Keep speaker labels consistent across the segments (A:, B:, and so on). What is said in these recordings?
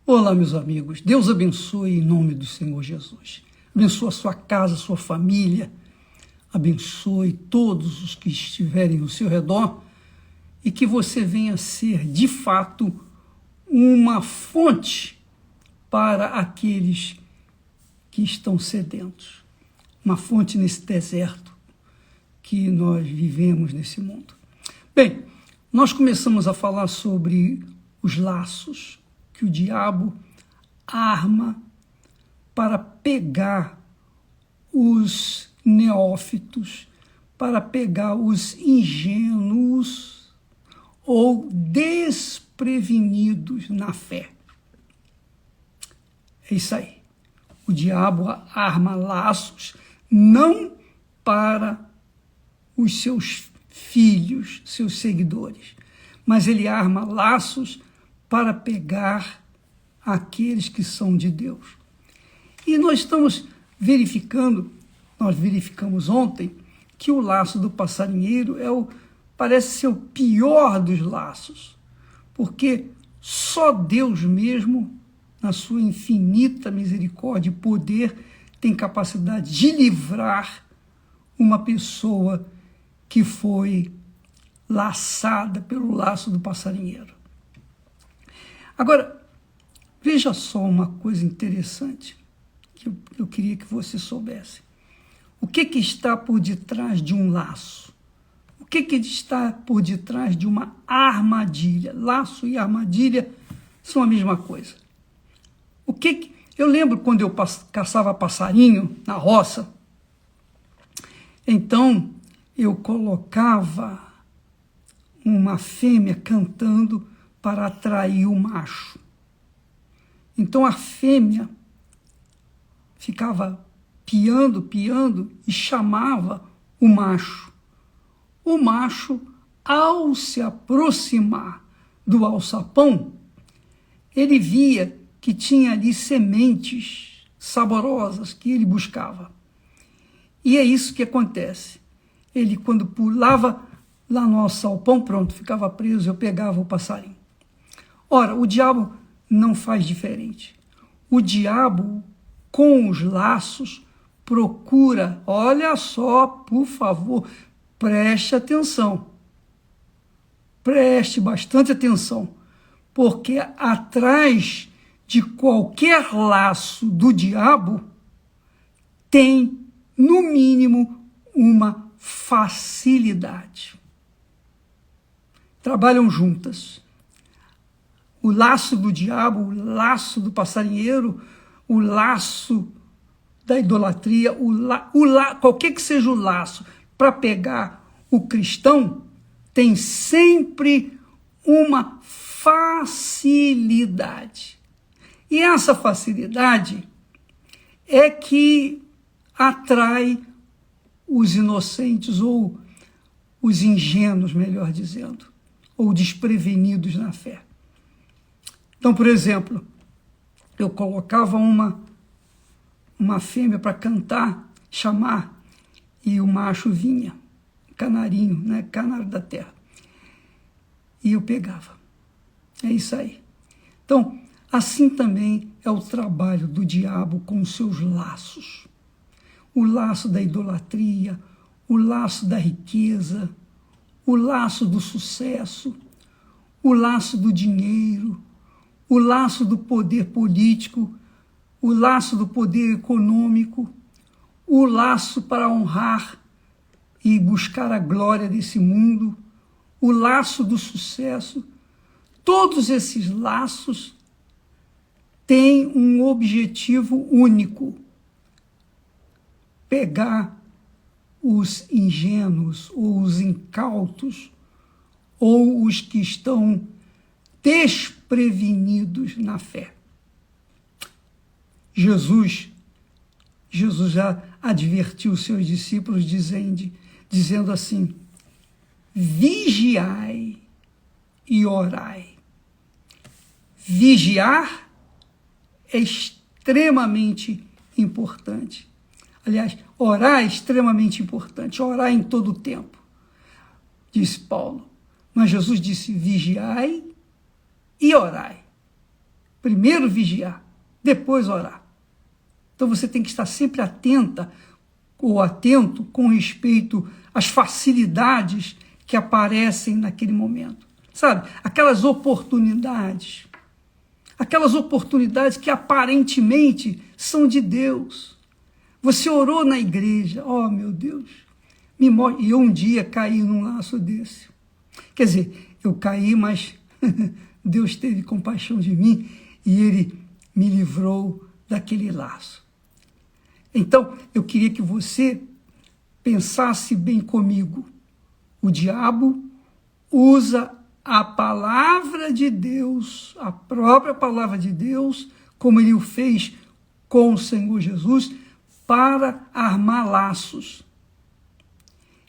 A: Olá, meus amigos. Deus abençoe em nome do Senhor Jesus. Abençoe a sua casa, a sua família. Abençoe todos os que estiverem ao seu redor e que você venha ser, de fato, uma fonte para aqueles que estão sedentos. Uma fonte nesse deserto que nós vivemos nesse mundo. Bem, nós começamos a falar sobre os laços que o diabo arma para pegar os neófitos, para pegar os ingênuos ou desprevenidos na fé. É isso aí. O diabo arma laços não para os seus filhos, seus seguidores, mas ele arma laços para pegar aqueles que são de Deus. E nós estamos verificando, nós verificamos ontem, que o laço do passarinheiro parece ser o pior dos laços, porque só Deus mesmo, na sua infinita misericórdia e poder, tem capacidade de livrar uma pessoa que foi laçada pelo laço do passarinheiro. Agora, veja só uma coisa interessante que eu queria que você soubesse. O que está por detrás de um laço? O que está por detrás de uma armadilha? Laço e armadilha são a mesma coisa. Eu lembro quando eu caçava passarinho na roça, então eu colocava uma fêmea cantando para atrair o macho. Então a fêmea ficava piando e chamava o macho. O macho, ao se aproximar do alçapão, ele via que tinha ali sementes saborosas que ele buscava. E é isso que acontece. Ele, quando pulava lá no alçapão, pronto, ficava preso, eu pegava o passarinho. Ora, o diabo não faz diferente. O diabo, com os laços, procura, olha só, por favor, preste atenção. Preste bastante atenção, porque atrás de qualquer laço do diabo tem, no mínimo, uma facilidade. Trabalham juntas. O laço do diabo, o laço do passarinheiro, o laço da idolatria, qualquer que seja o laço, para pegar o cristão, tem sempre uma facilidade. E essa facilidade é que atrai os inocentes, ou os ingênuos, melhor dizendo, ou desprevenidos na fé. Então, por exemplo, eu colocava uma fêmea para cantar, chamar, e o macho vinha, canarinho, né, canário da terra, e eu pegava. É isso aí. Então, assim também é o trabalho do diabo com os seus laços. O laço da idolatria, o laço da riqueza, o laço do sucesso, o laço do dinheiro, o laço do poder político, o laço do poder econômico, o laço para honrar e buscar a glória desse mundo, o laço do sucesso. Todos esses laços têm um objetivo único: pegar os ingênuos, ou os incautos, ou os que estão desprevenidos na fé. Jesus já advertiu os seus discípulos dizendo assim: vigiai e orai. Vigiar é extremamente importante. Aliás, orar é extremamente importante, orar em todo o tempo, disse Paulo. Mas Jesus disse: vigiai e orai. Primeiro vigiar, depois orar. Então você tem que estar sempre atenta ou atento com respeito às facilidades que aparecem naquele momento. Sabe? Aquelas oportunidades que aparentemente são de Deus. Você orou na igreja, oh meu Deus, e eu um dia caí num laço desse. Quer dizer, eu caí, mas Deus teve compaixão de mim e Ele me livrou daquele laço. Então, eu queria que você pensasse bem comigo. O diabo usa a palavra de Deus, a própria palavra de Deus, como ele o fez com o Senhor Jesus, para armar laços.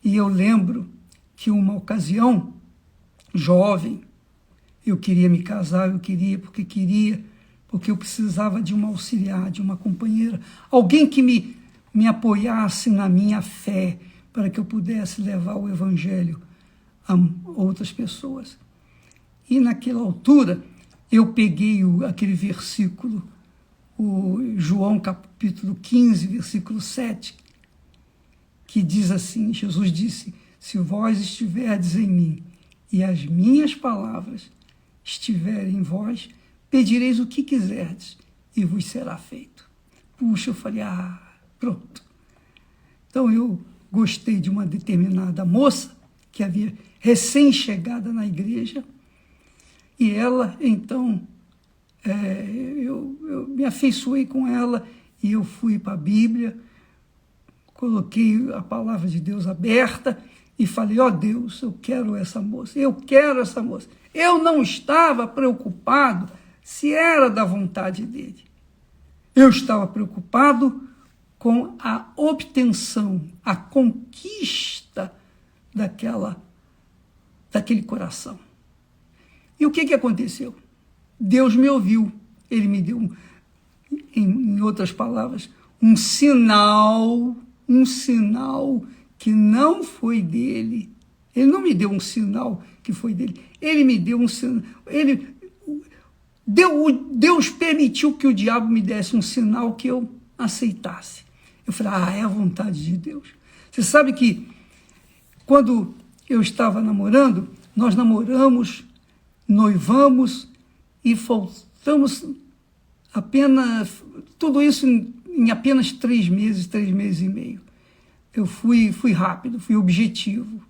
A: E eu lembro que uma ocasião, jovem, eu queria me casar, porque eu precisava de uma auxiliar, de uma companheira, alguém que me apoiasse na minha fé, para que eu pudesse levar o evangelho a outras pessoas. E naquela altura, eu peguei aquele versículo, o João capítulo 15, versículo 7, que diz assim, Jesus disse, se vós estiverdes em mim e as minhas palavras estiverem em vós, pedireis o que quiserdes e vos será feito. Puxa, eu falei, pronto. Então eu gostei de uma determinada moça que havia recém-chegada na igreja e ela, então, eu me afeiçoei com ela e eu fui para a Bíblia, coloquei a palavra de Deus aberta e falei, ó Deus, eu quero essa moça. Eu não estava preocupado se era da vontade dele. Eu estava preocupado com a obtenção, a conquista daquele coração. E o que aconteceu? Deus me ouviu. Ele me deu, em outras palavras, um sinal que não foi dele. Ele não me deu um sinal que foi dele. Ele me deu um sinal. Deus permitiu que o diabo me desse um sinal que eu aceitasse. Eu falei, é a vontade de Deus. Você sabe que quando eu estava namorando, nós namoramos, noivamos e faltamos apenas, tudo isso em apenas 3 meses e meio. Eu fui rápido, fui objetivo,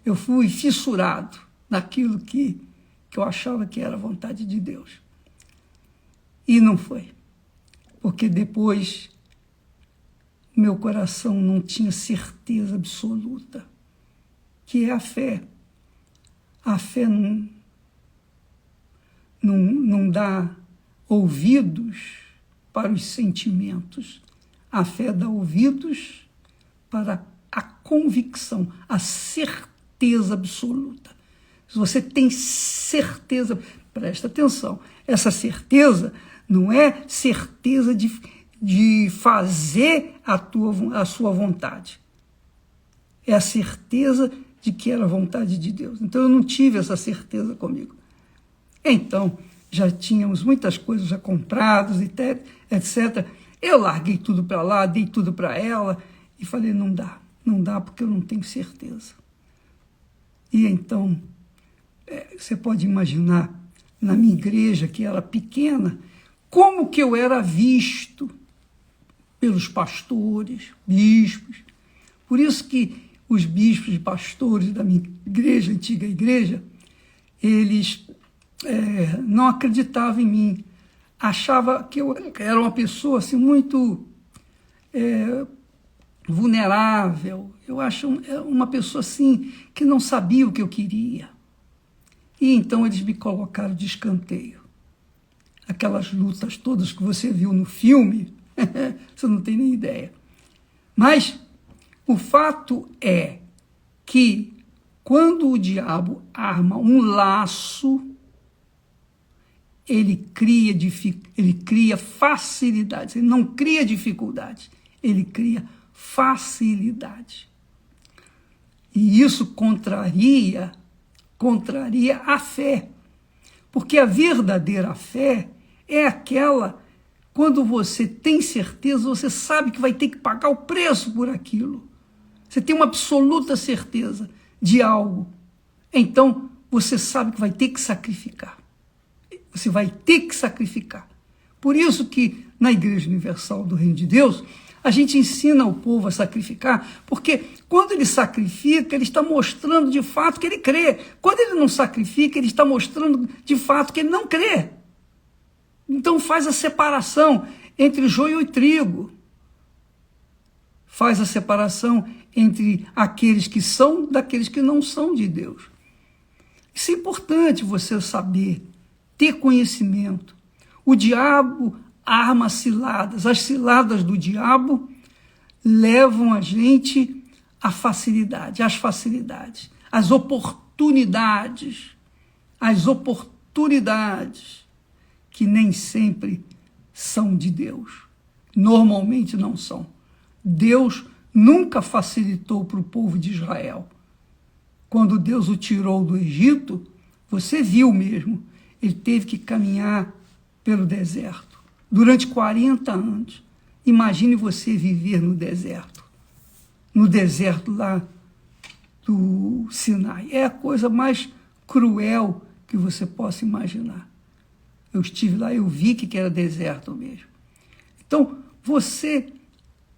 A: eu fui fissurado naquilo que eu achava que era a vontade de Deus. E não foi, porque depois meu coração não tinha certeza absoluta, que é a fé. A fé não dá ouvidos para os sentimentos. A fé dá ouvidos para a convicção, a certeza absoluta. Se você tem certeza, presta atenção, essa certeza não é certeza de fazer a sua vontade. É a certeza de que era a vontade de Deus. Então eu não tive essa certeza comigo. Então, já tínhamos muitas coisas já compradas, etc. Eu larguei tudo para lá, dei tudo para ela e falei, não dá porque eu não tenho certeza. E então, você pode imaginar, na minha igreja, que era pequena, como que eu era visto pelos pastores, bispos. Por isso que os bispos e pastores da minha igreja, antiga igreja, eles não acreditavam em mim. Achavam que eu era uma pessoa assim, muito vulnerável. Eu acho uma pessoa assim que não sabia o que eu queria. E então eles me colocaram de escanteio. Aquelas lutas todas que você viu no filme, você não tem nem ideia. Mas o fato é que quando o diabo arma um laço, ele cria facilidades. Ele não cria dificuldades, ele cria facilidade. E isso contraria a fé. Porque a verdadeira fé é aquela quando você tem certeza, você sabe que vai ter que pagar o preço por aquilo. Você tem uma absoluta certeza de algo. Então, você sabe que vai ter que sacrificar. Você vai ter que sacrificar. Por isso que na Igreja Universal do Reino de Deus, a gente ensina o povo a sacrificar, porque quando ele sacrifica, ele está mostrando de fato que ele crê. Quando ele não sacrifica, ele está mostrando de fato que ele não crê. Então faz a separação entre joio e trigo. Faz a separação entre aqueles que são daqueles que não são de Deus. Isso é importante você saber, ter conhecimento. O diabo arma ciladas. As ciladas do diabo levam a gente à facilidade, às facilidades, às oportunidades que nem sempre são de Deus. Normalmente não são. Deus nunca facilitou para o povo de Israel. Quando Deus o tirou do Egito, você viu mesmo, ele teve que caminhar pelo deserto durante 40 anos. Imagine você viver no deserto lá do Sinai. É a coisa mais cruel que você possa imaginar. Eu estive lá, eu vi que era deserto mesmo. Então, você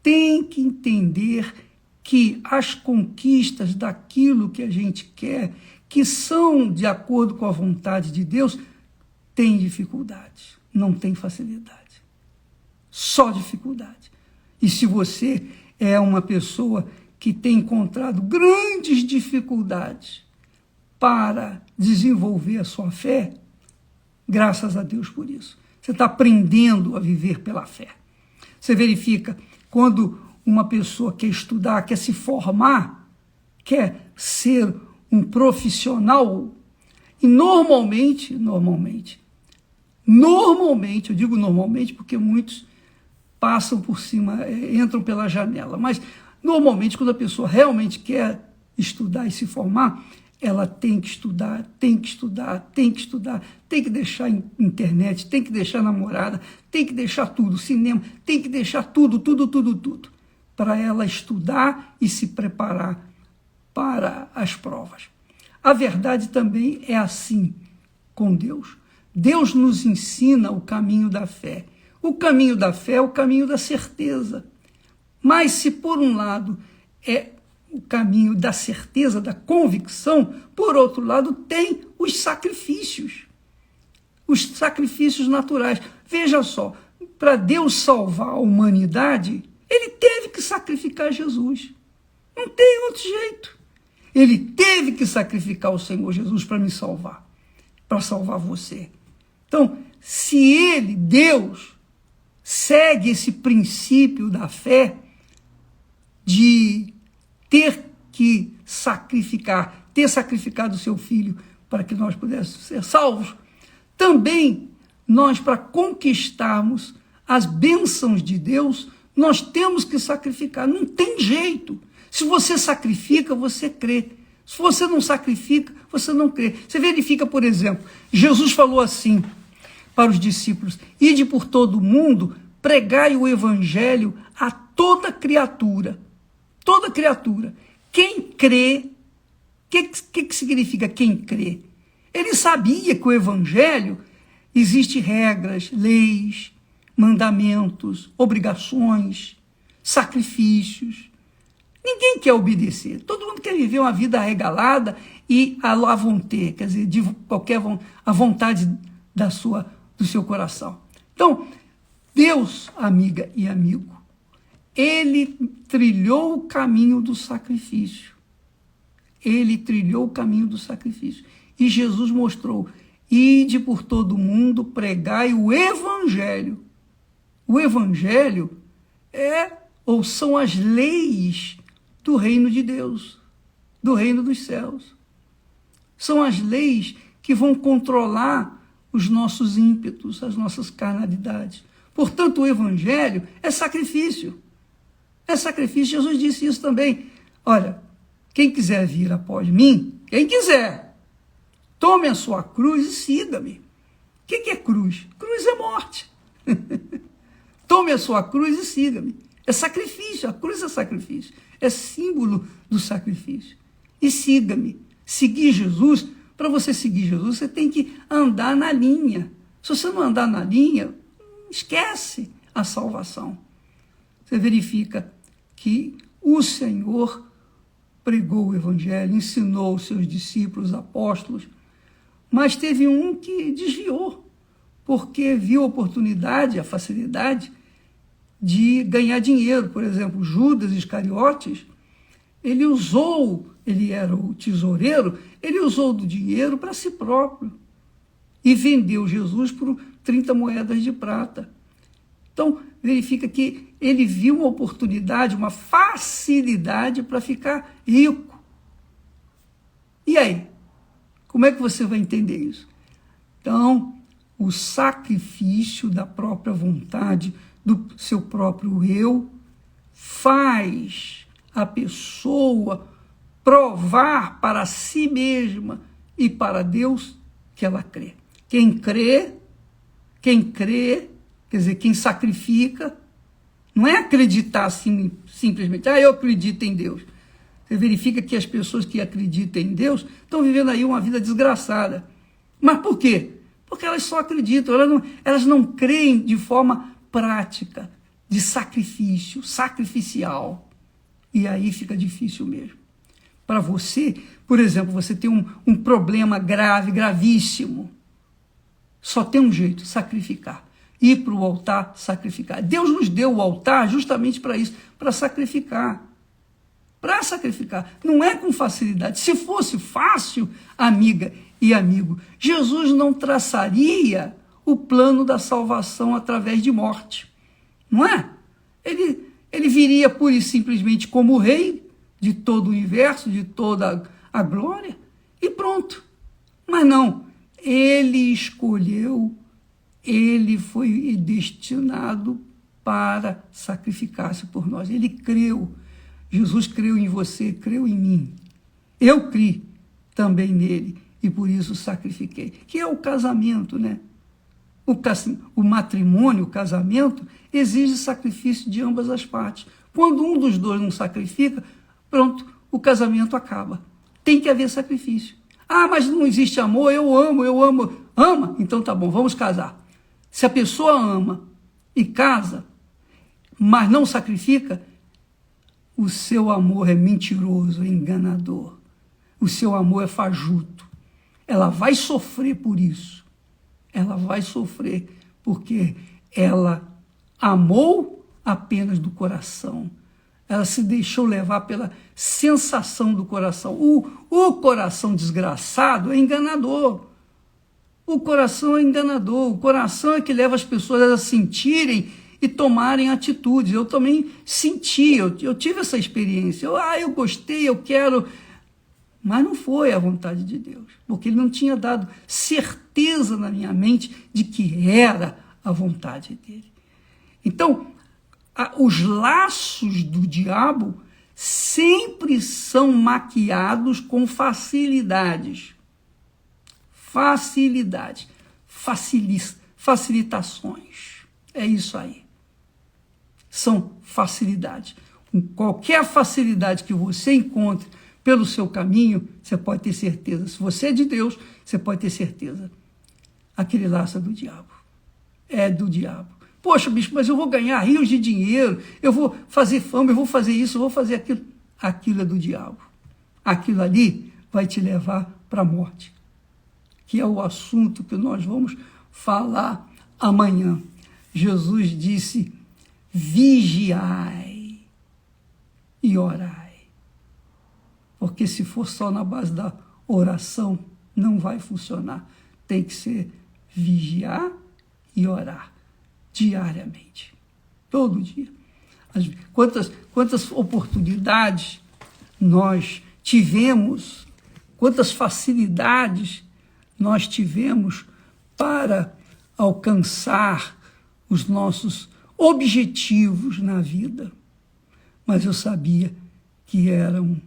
A: tem que entender que as conquistas daquilo que a gente quer, que são de acordo com a vontade de Deus, tem dificuldade, não tem facilidade. Só dificuldade. E se você é uma pessoa que tem encontrado grandes dificuldades para desenvolver a sua fé, graças a Deus por isso. Você está aprendendo a viver pela fé. Você verifica, quando uma pessoa quer estudar, quer se formar, quer ser um profissional, e normalmente, eu digo normalmente porque muitos passam por cima, entram pela janela, mas normalmente quando a pessoa realmente quer estudar e se formar, ela tem que estudar, tem que deixar internet, tem que deixar namorada, tem que deixar tudo, cinema, tem que deixar tudo, para ela estudar e se preparar para as provas. A verdade também é assim com Deus. Deus nos ensina o caminho da fé. O caminho da fé é o caminho da certeza. Mas se por um lado é o caminho da certeza, da convicção, por outro lado tem os sacrifícios naturais. Veja só, para Deus salvar a humanidade, ele teve que sacrificar Jesus. Não tem outro jeito. Ele teve que sacrificar o Senhor Jesus para me salvar, para salvar você. Então, se ele, Deus, segue esse princípio da fé de ter que sacrificar, ter sacrificado o seu filho para que nós pudéssemos ser salvos, também nós, para conquistarmos as bênçãos de Deus, nós temos que sacrificar. Não tem jeito. Se você sacrifica, você crê. Se você não sacrifica, você não crê. Você verifica, por exemplo, Jesus falou assim para os discípulos: ide por todo o mundo, pregai o evangelho a toda criatura. Toda criatura. Quem crê, o que significa quem crê? Ele sabia que o evangelho existe regras, leis, mandamentos, obrigações, sacrifícios. Ninguém quer obedecer. Todo mundo quer viver uma vida arregalada e à la vontade, quer dizer, de qualquer a vontade do seu coração. Então, Deus, amiga e amigo, ele trilhou o caminho do sacrifício. E Jesus mostrou: ide por todo mundo, pregai o evangelho. O evangelho são as leis do reino de Deus, do reino dos céus. São as leis que vão controlar os nossos ímpetos, as nossas carnalidades. Portanto, o evangelho é sacrifício. É sacrifício. Jesus disse isso também. Olha, quem quiser vir após mim, quem quiser, tome a sua cruz e siga-me. O que é cruz? Cruz é morte. Tome a sua cruz e siga-me. É sacrifício, a cruz é sacrifício. É símbolo do sacrifício. E siga-me. Seguir Jesus, para você seguir Jesus, você tem que andar na linha. Se você não andar na linha, esquece a salvação. Você verifica que o Senhor pregou o Evangelho, ensinou os seus discípulos, apóstolos, mas teve um que desviou, porque viu a oportunidade, a facilidade de ganhar dinheiro. Por exemplo, Judas Iscariotes, ele era o tesoureiro, ele usou do dinheiro para si próprio e vendeu Jesus por 30 moedas de prata. Então, verifica que ele viu uma oportunidade, uma facilidade para ficar rico. E aí? Como é que você vai entender isso? Então, o sacrifício da própria vontade, do seu próprio eu, faz a pessoa provar para si mesma e para Deus que ela crê. Quem crê, quer dizer, quem sacrifica, não é acreditar assim, simplesmente, eu acredito em Deus. Você verifica que as pessoas que acreditam em Deus estão vivendo aí uma vida desgraçada. Mas por quê? Porque elas só acreditam, elas não creem de forma prática, de sacrifício, sacrificial. E aí fica difícil mesmo. Para você, por exemplo, você tem um problema grave, gravíssimo. Só tem um jeito, sacrificar. Ir para o altar, sacrificar. Deus nos deu o altar justamente para isso, para sacrificar. Para sacrificar. Não é com facilidade. Se fosse fácil, amiga e amigo, Jesus não traçaria o plano da salvação através de morte. Não é? Ele viria pura e simplesmente como rei de todo o universo, de toda a glória, e pronto. Mas não. Ele escolheu, ele foi destinado para sacrificar-se por nós. Ele creu. Jesus creu em você, creu em mim. Eu criei também nele e por isso sacrifiquei. Que é o casamento, né? O matrimônio, o casamento, exige sacrifício de ambas as partes. Quando um dos dois não sacrifica, pronto, o casamento acaba. Tem que haver sacrifício. Mas não existe amor, eu amo. Ama? Então tá bom, vamos casar. Se a pessoa ama e casa, mas não sacrifica, o seu amor é mentiroso, é enganador. O seu amor é fajuto. Ela vai sofrer por isso. Ela vai sofrer porque ela amou apenas do coração. Ela se deixou levar pela sensação do coração. O coração desgraçado é enganador. O coração é enganador. O coração é que leva as pessoas a sentirem e tomarem atitudes. Eu também senti, eu tive essa experiência. Eu gostei, eu quero. Mas não foi a vontade de Deus, porque ele não tinha dado certeza na minha mente de que era a vontade dele. Então, os laços do diabo sempre são maquiados com facilidades. Facilitações. É isso aí. São facilidades. Qualquer facilidade que você encontre pelo seu caminho, você pode ter certeza. Se você é de Deus, você pode ter certeza. Aquele laço é do diabo. É do diabo. Poxa, bicho, mas eu vou ganhar rios de dinheiro, eu vou fazer fama, eu vou fazer isso, eu vou fazer aquilo. Aquilo é do diabo. Aquilo ali vai te levar para a morte, que é o assunto que nós vamos falar amanhã. Jesus disse, vigiai e orai. Porque se for só na base da oração, não vai funcionar. Tem que ser vigiar e orar diariamente, todo dia. Quantas oportunidades nós tivemos, quantas facilidades nós tivemos para alcançar os nossos objetivos na vida. Mas eu sabia que eram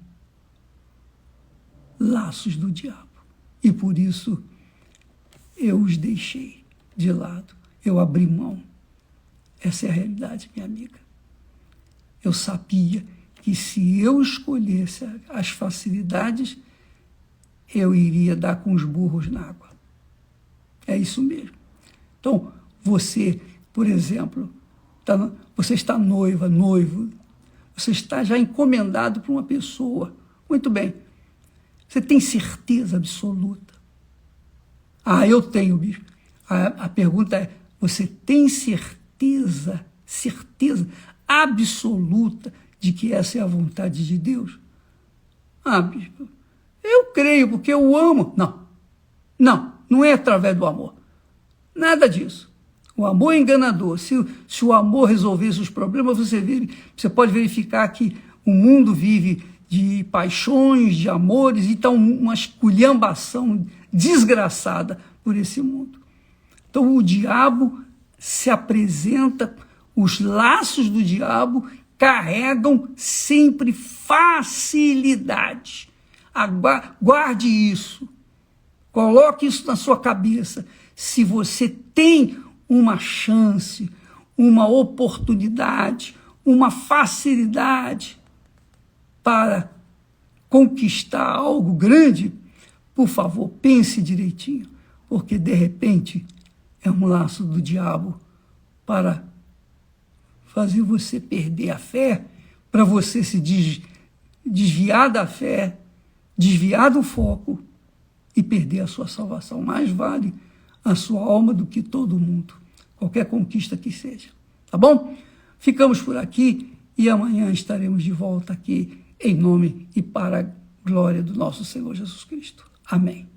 A: laços do diabo. E por isso eu os deixei de lado. Eu abri mão. Essa é a realidade, minha amiga. Eu sabia que se eu escolhesse as facilidades, eu iria dar com os burros na água. É isso mesmo. Então, você, por exemplo, você está noiva, noivo, você está já encomendado por uma pessoa. Muito bem. Você tem certeza absoluta? Ah, eu tenho, bispo. A pergunta é, você tem certeza absoluta de que essa é a vontade de Deus? Ah, bispo, eu creio porque eu amo. Não é através do amor. Nada disso. O amor é enganador. Se o amor resolvesse os problemas, você pode verificar que o mundo vive de paixões, de amores, e está uma esculhambação desgraçada por esse mundo. Então o diabo se apresenta, os laços do diabo carregam sempre facilidade. Guarde isso, coloque isso na sua cabeça. Se você tem uma chance, uma oportunidade, uma facilidade para conquistar algo grande, por favor, pense direitinho, porque de repente é um laço do diabo para fazer você perder a fé, para você se desviar da fé, desviar do foco e perder a sua salvação. Mais vale a sua alma do que todo mundo, qualquer conquista que seja. Tá bom? Ficamos por aqui e amanhã estaremos de volta aqui em nome e para a glória do nosso Senhor Jesus Cristo. Amém.